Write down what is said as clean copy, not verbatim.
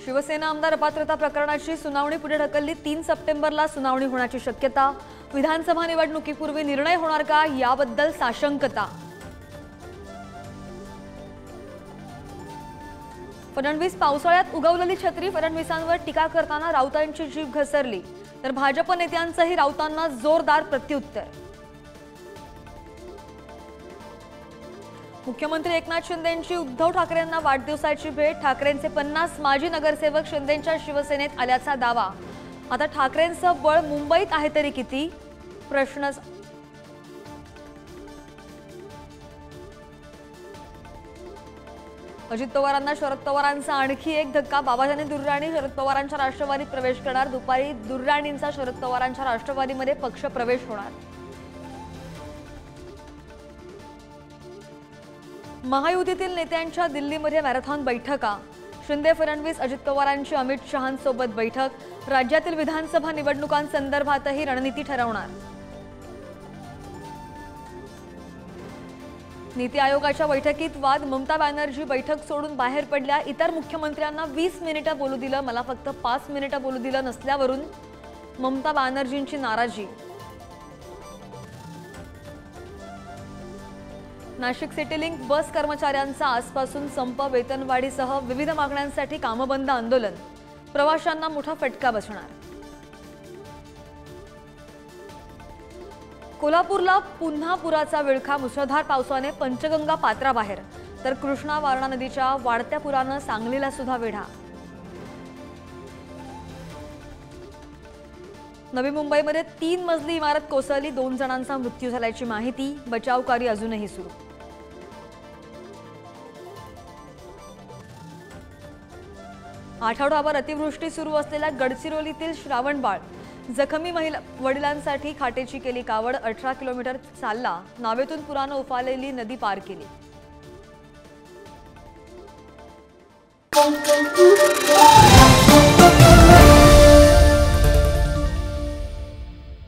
शिवसेना आमदार अपात्रता प्रकरणाची सुनावणी पुढे ढकलली। 3 सप्टेंबरला सुनावणी होण्याची शक्यता। विधानसभा निवडणुकीपूर्वी निर्णय होणार का याबद्दल साशंकता। फडणवीस पावसाळ्यात उगवलेली छत्री, फडणवीसांवर टीका करताना राऊतांची जीभ घसरली, तर भाजप नेत्यांचंही राऊतांना जोरदार प्रत्युत्तर। मुख्यमंत्री एकनाथ शिंदेंची उद्धव ठाकरेंना वाढदिवसाची भेट। ठाकरेंचे 50 माजी नगरसेवक शिंदेंच्या शिवसेनेत आल्याचा दावा। आता ठाकरेंचं बळ मुंबईत आहे तरी किती प्रश्न। अजित पवारांना शरद पवारांचा आणखी एक धक्का। बाबाजानी दुर्राणी शरद पवारांच्या राष्ट्रवादीत प्रवेश करणार। दुपारी दुर्राणींचा शरद पवारांच्या राष्ट्रवादीमध्ये पक्ष प्रवेश होणार। महायुतीतील नेत्यांच्या दिल्लीमध्ये मॅरेथॉन बैठका। शिंदे, फडणवीस, अजित पवारांची अमित शहांसोबत बैठक। राज्यातील विधानसभा निवडणुकांसंदर्भातही रणनीती ठरवणार। नीती आयोगाच्या बैठकीत वाद। ममता बॅनर्जी बैठक सोडून बाहेर पडल्या। इतर मुख्यमंत्र्यांना 20 मिनिटं बोलू दिलं, मला फक्त 5 मिनिटं बोलू दिलं नसल्यावरून ममता बॅनर्जींची नाराजी। नाशिक सिटी लिंक बस कर्मचाऱ्यांचा आजपासून संप। वेतनवाढीसह विविध मागण्यांसाठी कामबंद आंदोलन। प्रवाशांना मोठा फटका बसणार। कोल्हापूरला पुन्हा पुराचा विळखा। मुसळधार पावसाने पंचगंगा पात्राबाहेर, तर कृष्णा वारणा नदीच्या वाढत्या पुरानं सांगलीला सुद्धा वेढा। नवी मुंबईमध्ये 3 मजली इमारत कोसळली, 2 जणांचा मृत्यू झाल्याची माहिती। बचाव कार्य अजूनही सुरू। आठवडाभर अतिवृष्टी सुरू असलेल्या गडचिरोलीतील श्रावणबाळ। जखमी वडिलांसाठी खाटेची केली कावड। 18 किलोमीटर चालला, नावेतून पुरानं उफाळलेली नदी पार केली।